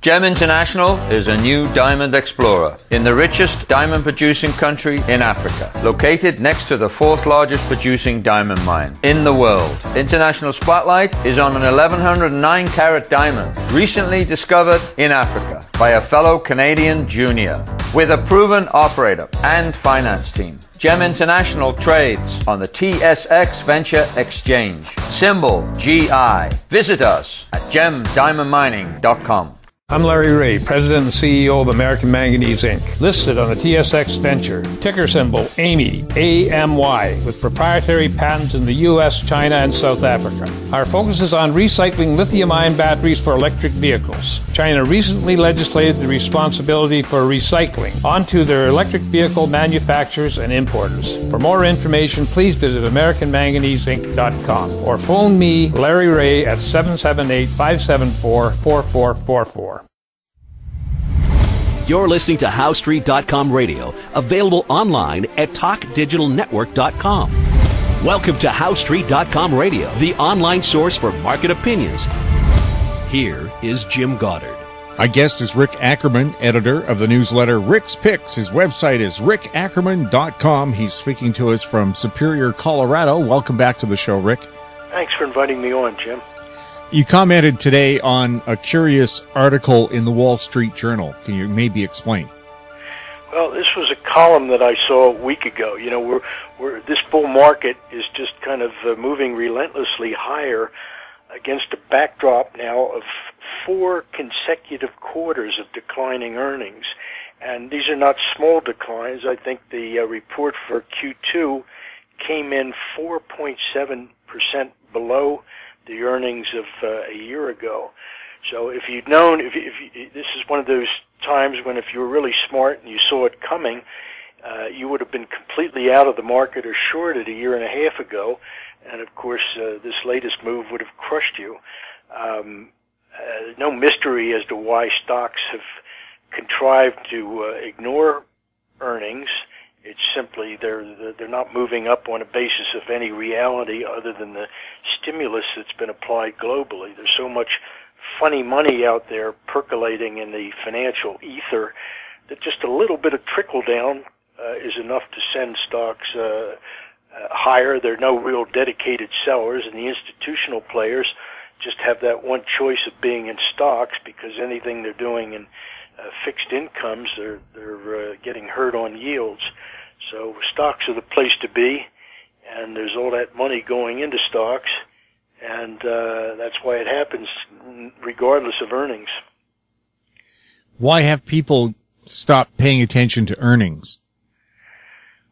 GEM International is a new diamond explorer in the richest diamond-producing country in Africa, located next to the fourth largest producing diamond mine in the world. International Spotlight is on an 1109-carat diamond, recently discovered in Africa by a fellow Canadian junior, with a proven operator and finance team. GEM International trades on the TSX Venture Exchange, symbol GI. Visit us at gemdiamondmining.com. I'm Larry Ray, President and CEO of American Manganese, Inc., listed on the TSX Venture, ticker symbol AMY, A-M-Y, with proprietary patents in the U.S., China, and South Africa. Our focus is on recycling lithium-ion batteries for electric vehicles. China recently legislated the responsibility for recycling onto their electric vehicle manufacturers and importers. For more information, please visit AmericanManganeseInc.com or phone me, Larry Ray, at 778-574-4444. You're listening to HowStreet.com radio, available online at TalkDigitalNetwork.com. Welcome to HowStreet.com radio, the online source for market opinions. Here is Jim Goddard. Our guest is Rick Ackerman, editor of the newsletter Rick's Picks. His website is rickackerman.com. He's speaking to us from Superior, Colorado. Welcome back to the show, Rick. Thanks for inviting me on, Jim. You commented today on a curious article in the Wall Street Journal. Can you maybe explain? Well, this was a column that I saw a week ago. You know, this bull market is just kind of moving relentlessly higher against a backdrop now of 4 consecutive quarters of declining earnings. And these are not small declines. I think the report for Q2 came in 4.7% below the earnings of a year ago. So if you'd known, if this is one of those times when if you were really smart and you saw it coming, you would have been completely out of the market or shorted a year and a half ago. And of course, this latest move would have crushed you. No mystery as to why stocks have contrived to ignore earnings. It's simply they're not moving up on a basis of any reality other than the stimulus that's been applied globally. There's so much funny money out there percolating in the financial ether that just a little bit of trickle down is enough to send stocks higher. There are no real dedicated sellers, and the institutional players just have that one choice of being in stocks because anything they're doing in fixed incomes, they're getting hurt on yields. So stocks are the place to be, and there's all that money going into stocks, and that's why it happens regardless of earnings. Why have people stopped paying attention to earnings?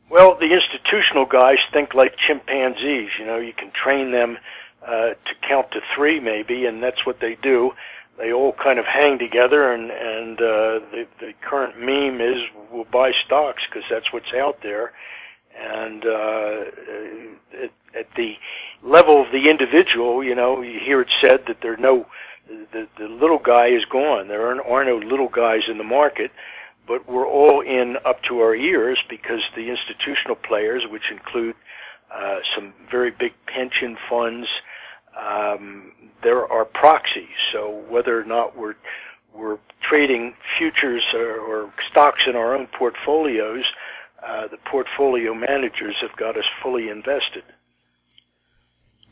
Well, the institutional guys think like chimpanzees. You know, you can train them to count to 3 maybe, and that's what they do. They all kind of hang together, and the current meme is we'll buy stocks because that's what's out there. And at the level of the individual, you know, you hear it said that there are no, the little guy is gone. There are no little guys in the market, but we're all in up to our ears because the institutional players, which include some very big pension funds, there are proxies. So whether or not we're trading futures or stocks in our own portfolios, the portfolio managers have got us fully invested.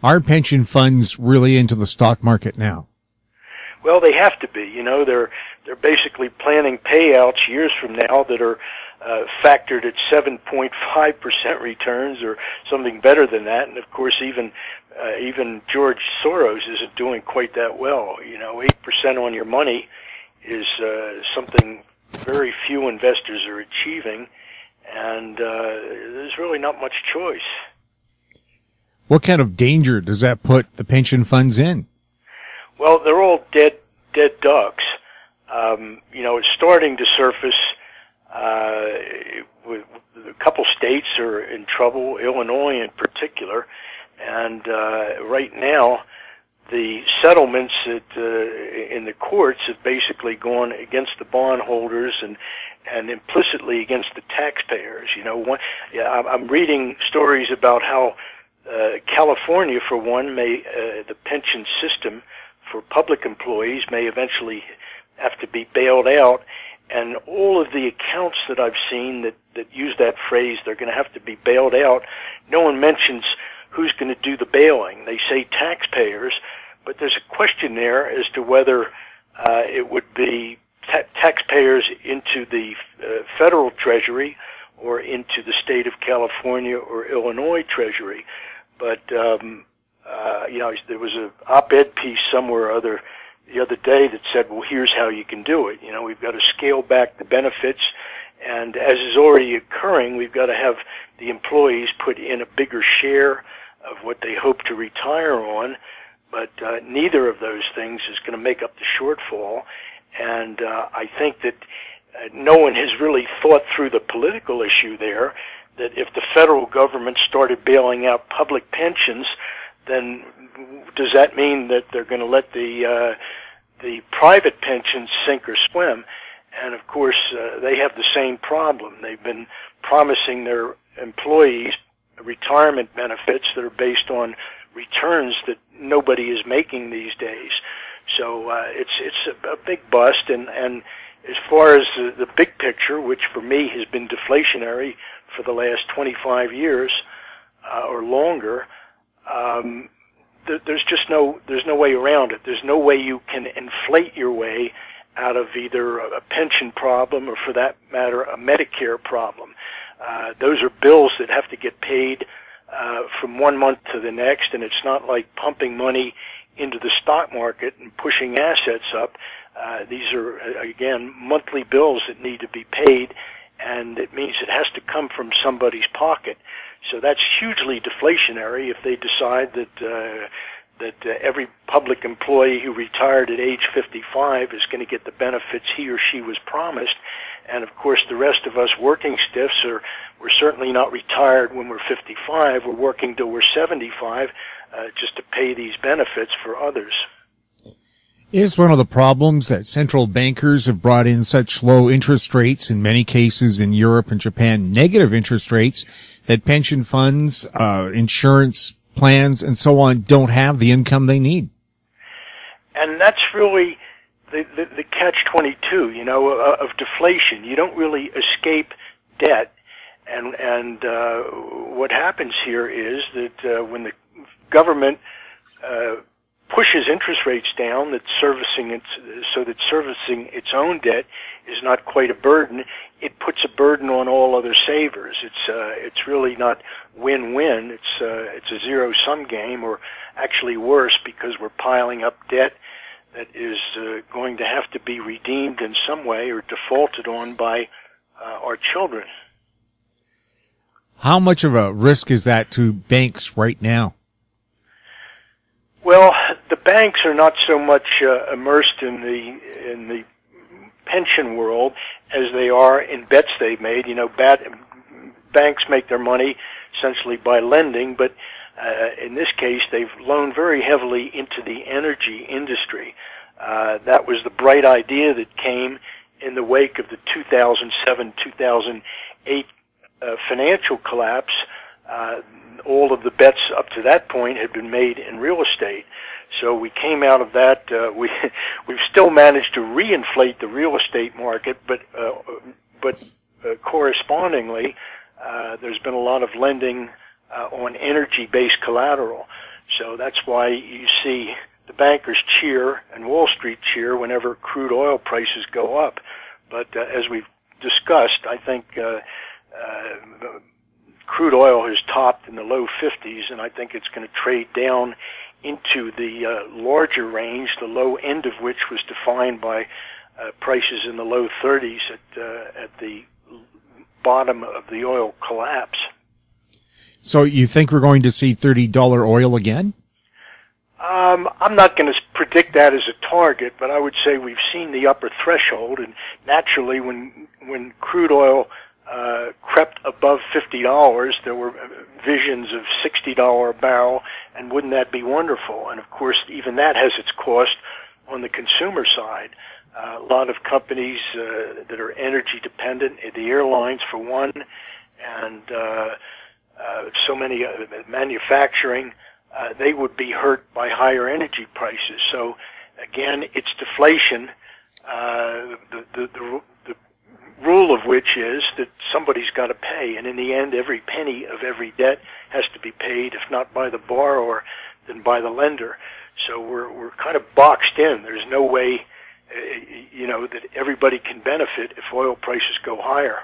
Are pension funds really into the stock market now? Well, they have to be. You know, they're basically planning payouts years from now that are factored at 7.5% returns or something better than that. And of course, even George Soros isn't doing quite that well. You know, 8% on your money is something very few investors are achieving, and there's really not much choice. What kind of danger does that put the pension funds in? Well, they're all dead ducks. You know, it's starting to surface. With a couple states are in trouble, Illinois in particular, and right now the settlements in the courts have basically gone against the bondholders and implicitly against the taxpayers. You know, I'm reading stories about how California, for one, the pension system for public employees may eventually have to be bailed out. And all of the accounts that I've seen that use that phrase, they're going to have to be bailed out, no one mentions who's going to do the bailing. They say taxpayers, but there's a question there as to whether it would be taxpayers into the federal Treasury or into the state of California or Illinois Treasury. But there was an op-ed piece somewhere or other the other day that said, well, here's how you can do it. We've got to scale back the benefits, and as is already occurring, we've got to have the employees put in a bigger share of what they hope to retire on, but neither of those things is going to make up the shortfall. And I think that no one has really thought through the political issue there, that if the federal government started bailing out public pensions, then does that mean that they're going to let the private pensions sink or swim? And of course, they have the same problem. They've been promising their employees retirement benefits that are based on returns that nobody is making these days. So it's a big bust. And as far as the big picture, which for me has been deflationary for the last 25 years or longer, there's no way around it. There's no way you can inflate your way out of either a pension problem or, for that matter, a Medicare problem. Those are bills that have to get paid from one month to the next, and it's not like pumping money into the stock market and pushing assets up. These are, again, monthly bills that need to be paid, and it means it has to come from somebody's pocket. So that's hugely deflationary if they decide that every public employee who retired at age 55 is going to get the benefits he or she was promised. And of course, the rest of us working stiffs we're certainly not retired when we're 55. We're working till we're 75 just to pay these benefits for others. Is one of the problems that central bankers have brought in such low interest rates, in many cases in Europe and Japan, negative interest rates, that pension funds, insurance plans, and so on don't have the income they need? And that's really the catch-22, of deflation. You don't really escape debt. And what happens here is that when the government pushes interest rates down, servicing its own debt is not quite a burden. It puts a burden on all other savers. It's really not win-win. It's a zero-sum game, or actually worse, because we're piling up debt that is going to have to be redeemed in some way or defaulted on by our children. How much of a risk is that to banks right now? Well, the banks are not so much immersed in the pension world as they are in bets they've made. Banks make their money essentially by lending, but in this case, they've loaned very heavily into the energy industry. That was the bright idea that came in the wake of the 2007-2008 financial collapse. All of the bets up to that point had been made in real estate. So we came out of that. We've still managed to reinflate the real estate market, but correspondingly, there's been a lot of lending on energy-based collateral. So that's why you see the bankers cheer and Wall Street cheer whenever crude oil prices go up. But as we've discussed, I think crude oil has topped in the low 50s, and I think it's going to trade down into the larger range, the low end of which was defined by prices in the low 30s at the bottom of the oil collapse. So you think we're going to see $30 oil again? I'm not going to predict that as a target, but I would say we've seen the upper threshold, and naturally when crude oil crept above $50, there were visions of $60 a barrel, and wouldn't that be wonderful? And of course, even that has its cost on the consumer side. A lot of companies that are energy dependent, the airlines for one, and so many manufacturing, they would be hurt by higher energy prices. So again, it's deflation. The rule of which is that somebody's got to pay, and in the end, every penny of every debt has to be paid, if not by the borrower, then by the lender. So we're kind of boxed in. There's no way, that everybody can benefit if oil prices go higher.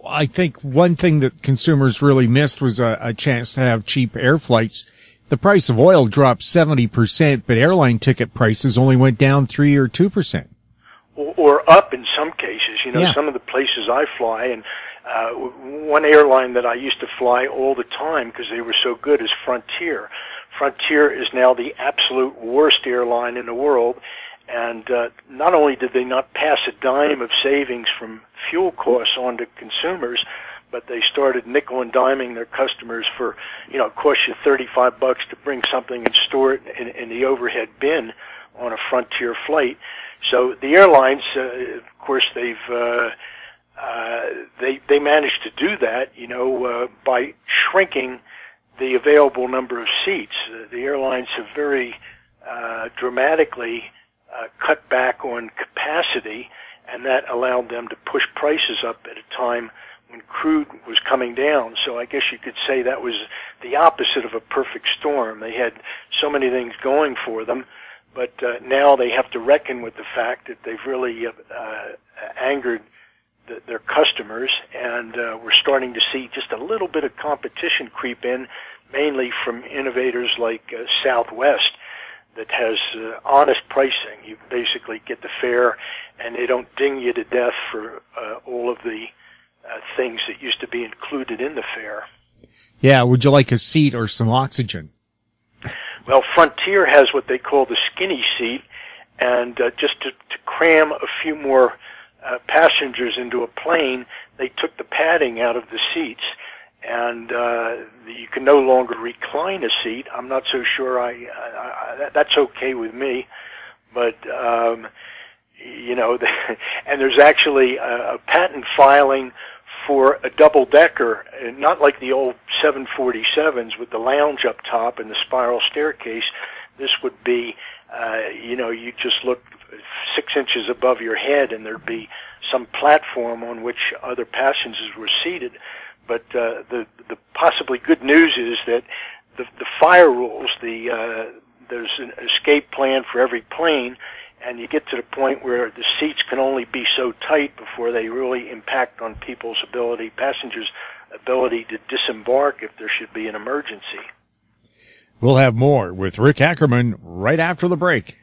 I think one thing that consumers really missed was a chance to have cheap air flights. The price of oil dropped 70%, but airline ticket prices only went down 3 or 2%. Or up in some cases. Yeah. Some of the places I fly, and one airline that I used to fly all the time because they were so good is Frontier. Frontier is now the absolute worst airline in the world, and not only did they not pass a dime of savings from fuel costs on to consumers, but they started nickel and diming their customers for, it costs you $35 to bring something and store it in the overhead bin on a Frontier flight. So the airlines, of course, they managed to do that, by shrinking the available number of seats. The airlines have very dramatically cut back on capacity, and that allowed them to push prices up at a time when crude was coming down. So I guess you could say that was the opposite of a perfect storm. They had so many things going for them, but now they have to reckon with the fact that they've really angered their customers, and we're starting to see just a little bit of competition creep in, mainly from innovators like Southwest, that has honest pricing. You basically get the fare, and they don't ding you to death for all of the things that used to be included in the fare. Yeah, would you like a seat or some oxygen? Well, Frontier has what they call the skinny seat, and just to cram a few more passengers into a plane, they took the padding out of the seats, and you can no longer recline a seat. I'm not so sure that's okay with me, but and there's actually a patent filing for a double-decker, not like the old 747s with the lounge up top and the spiral staircase. This would be, you just look 6 inches above your head, and there'd be some platform on which other passengers were seated. But the possibly good news is that the fire rules, there's an escape plan for every plane, and you get to the point where the seats can only be so tight before they really impact on passengers' ability to disembark if there should be an emergency. We'll have more with Rick Ackerman right after the break.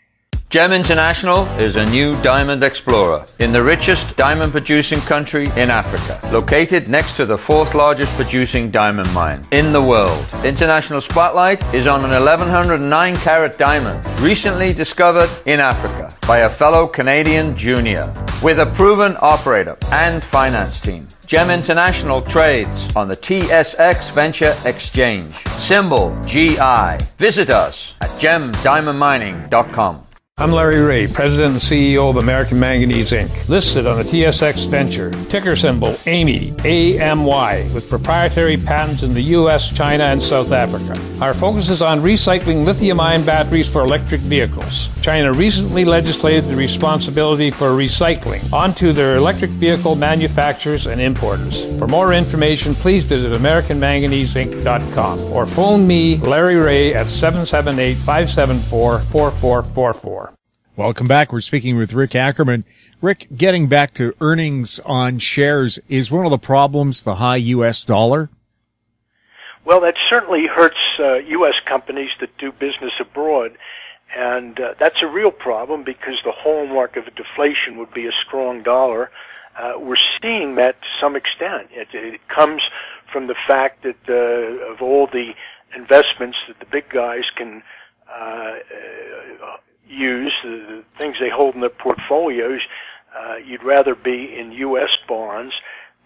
GEM International is a new diamond explorer in the richest diamond producing country in Africa, located next to the fourth largest producing diamond mine in the world. International Spotlight is on an 1109 carat diamond recently discovered in Africa by a fellow Canadian junior with a proven operator and finance team. GEM International trades on the TSX Venture Exchange, symbol GI. Visit us at gemdiamondmining.com. I'm Larry Ray, President and CEO of American Manganese, Inc., listed on the TSX Venture, ticker symbol AMY, A-M-Y, with proprietary patents in the U.S., China, and South Africa. Our focus is on recycling lithium-ion batteries for electric vehicles. China recently legislated the responsibility for recycling onto their electric vehicle manufacturers and importers. For more information, please visit AmericanManganeseInc.com or phone me, Larry Ray, at 778-574-4444. Welcome back. We're speaking with Rick Ackerman. Rick, getting back to earnings on shares, is one of the problems the high U.S. dollar? Well, that certainly hurts U.S. companies that do business abroad, and that's a real problem because the hallmark of a deflation would be a strong dollar. We're seeing that to some extent. It comes from the fact that of all the investments that the big guys can use, the things they hold in their portfolios, you'd rather be in U.S. bonds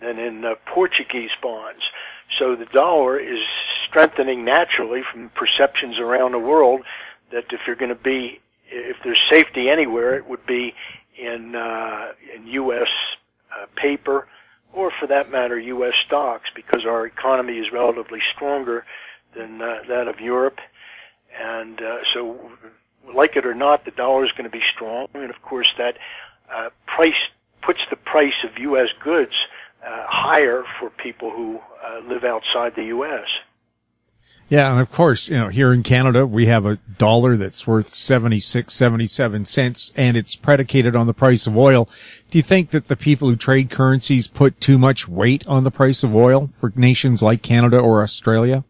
than in Portuguese bonds. So the dollar is strengthening naturally from perceptions around the world that if there's safety anywhere, it would be in U.S. paper, or for that matter, U.S. stocks, because our economy is relatively stronger than that of Europe. And so like it or not, the dollar is going to be strong, and of course that puts the price of U.S. goods higher for people who live outside the U.S. Yeah, and of course, here in Canada, we have a dollar that's worth 76, 77 cents, and it's predicated on the price of oil. Do you think that the people who trade currencies put too much weight on the price of oil for nations like Canada or Australia?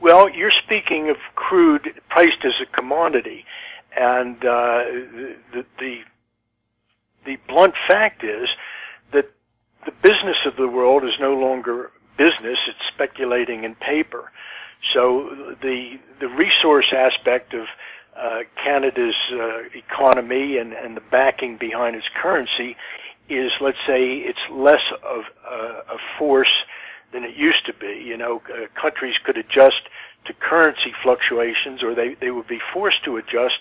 Well, you're speaking of crude priced as a commodity, and the blunt fact is that the business of the world is no longer business, it's speculating in paper. So the resource aspect of Canada's economy and the backing behind its currency is, let's say, it's less of a force than it used to be. Countries could adjust to currency fluctuations, or they would be forced to adjust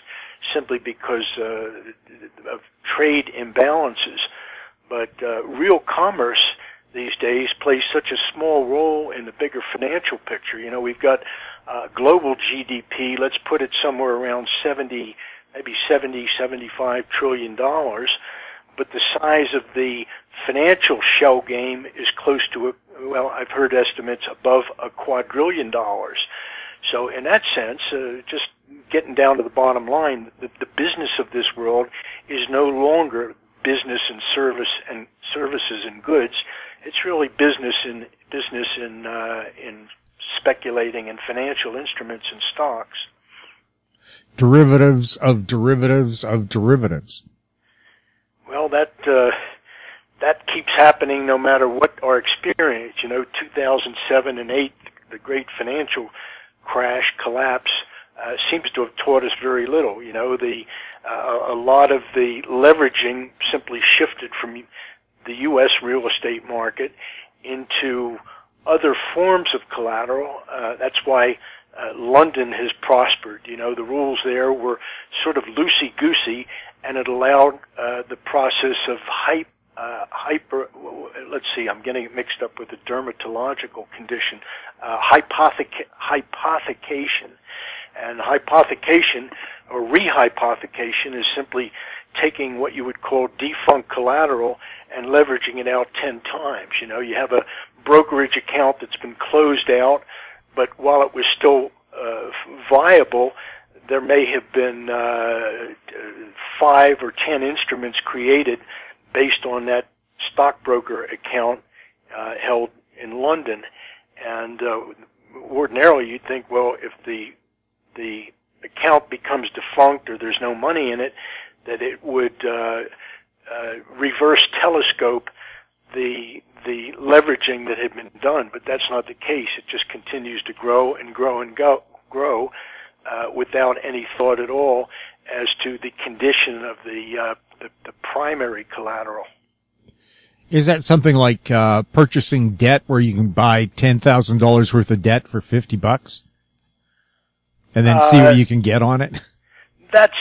simply because of trade imbalances. But real commerce these days plays such a small role in the bigger financial picture. We've got global GDP, let's put it somewhere around 75 trillion dollars, but the size of the financial shell game is close to I've heard estimates above $1 quadrillion. So in that sense, just getting down to the bottom line, the business of this world is no longer business and services and goods. It's really business in speculating in financial instruments and stocks. Derivatives of derivatives of derivatives. Well, that keeps happening no matter what our experience. 2007 and 8, the great financial collapse seems to have taught us very little. A lot of the leveraging simply shifted from the U.S. real estate market into other forms of collateral. That's why London has prospered. The rules there were sort of loosey-goosey, and it allowed the process of I'm getting it mixed up with a dermatological condition, hypothecation. And hypothecation or rehypothecation is simply taking what you would call defunct collateral and leveraging it out 10 times. You have a brokerage account that's been closed out, but while it was still viable, there may have been 5 or 10 instruments created based on that stockbroker account held in London. And ordinarily you'd think, well, if the account becomes defunct or there's no money in it, that it would reverse telescope the leveraging that had been done, but that's not the case. It just continues to grow and grow and grow without any thought at all as to the condition of the primary collateral. Is that something like purchasing debt, where you can buy $10,000 worth of debt for $50 and then see what you can get on it? That's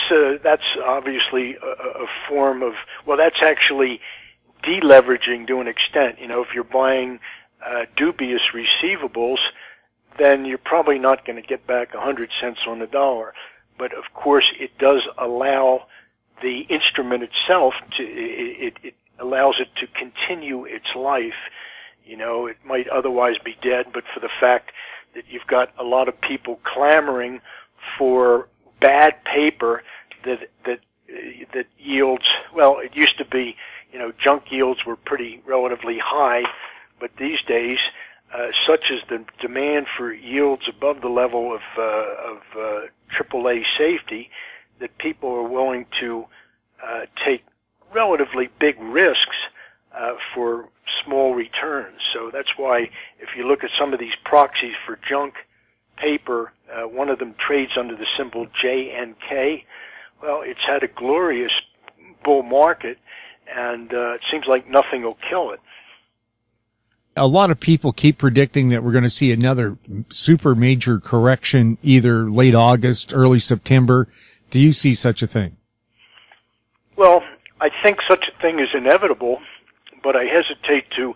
obviously a form of, that's actually deleveraging to an extent. If you're buying dubious receivables, then you're probably not going to get back 100 cents on the dollar. But of course, it does allow the instrument itself it allows it to continue its life. It might otherwise be dead, but for the fact that you've got a lot of people clamoring for bad paper that yields, it used to be, junk yields were pretty relatively high, but these days, such as the demand for yields above the level of AAA safety, that people are willing to take relatively big risks for small returns. So that's why if you look at some of these proxies for junk paper, one of them trades under the symbol JNK. Well, it's had a glorious bull market, and it seems like nothing will kill it. A lot of people keep predicting that we're going to see another super major correction either late August, early September. Do you see such a thing? Well, I think such a thing is inevitable, but I hesitate to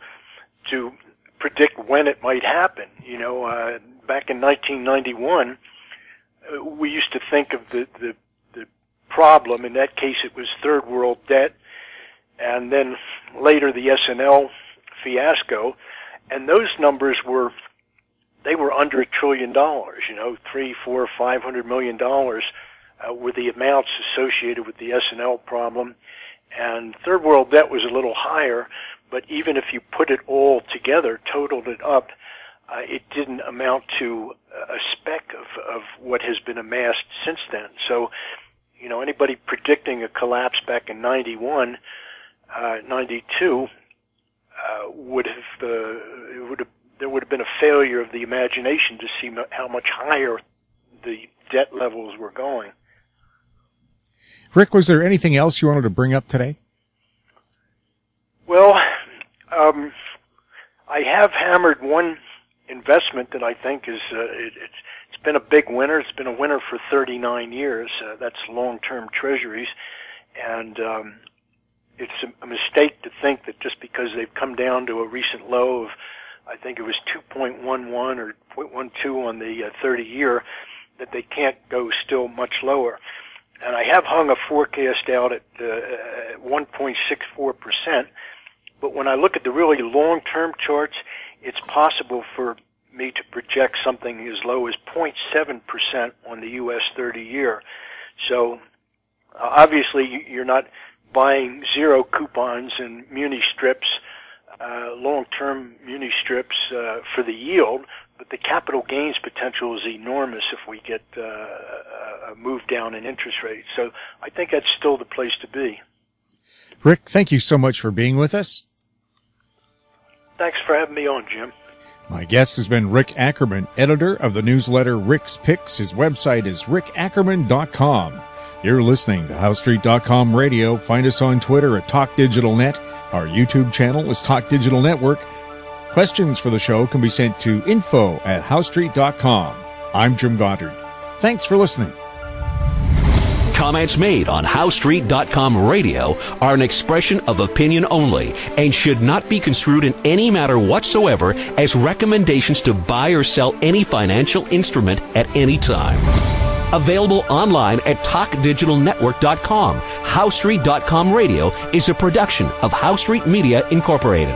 predict when it might happen. Back in 1991, we used to think of the problem. In that case, it was third world debt, and then later the S&L fiasco, and those numbers were under $1 trillion. You know, $300, $400, $500 million were the amounts associated with the S&L problem, and third world debt was a little higher. But even if you put it all together, totaled it up, it didn't amount to a speck of what has been amassed since then. So, you know, anybody predicting a collapse back in 91, 92, there would have been a failure of the imagination to see how much higher the debt levels were going. Rick, was there anything else you wanted to bring up today? Well, I have hammered one investment that I think is it's been a big winner. It's been a winner for 39 years. That's long-term Treasuries, and it's a mistake to think that just because they've come down to a recent low of, I think it was 2.11 or 0.12 on the 30-year, that they can't go still much lower. And I have hung a forecast out at 1.64%. But when I look at the really long-term charts, it's possible for me to project something as low as 0.7% on the U.S. 30-year. So obviously you're not buying zero coupons and muni strips, long-term muni strips for the yield, but the capital gains potential is enormous if we get a move down in interest rates. So I think that's still the place to be. Rick, thank you so much for being with us. Thanks for having me on, Jim. My guest has been Rick Ackerman, editor of the newsletter Rick's Picks. His website is rickackerman.com. You're listening to HowStreet.com radio. Find us on Twitter at TalkDigitalNet. Our YouTube channel is Talk Digital Network. Questions for the show can be sent to info@HowStreet.com. I'm Jim Goddard. Thanks for listening. Comments made on HowStreet.com radio are an expression of opinion only and should not be construed in any matter whatsoever as recommendations to buy or sell any financial instrument at any time. Available online at TalkDigitalNetwork.com. HowStreet.com radio is a production of HowStreet Media Incorporated.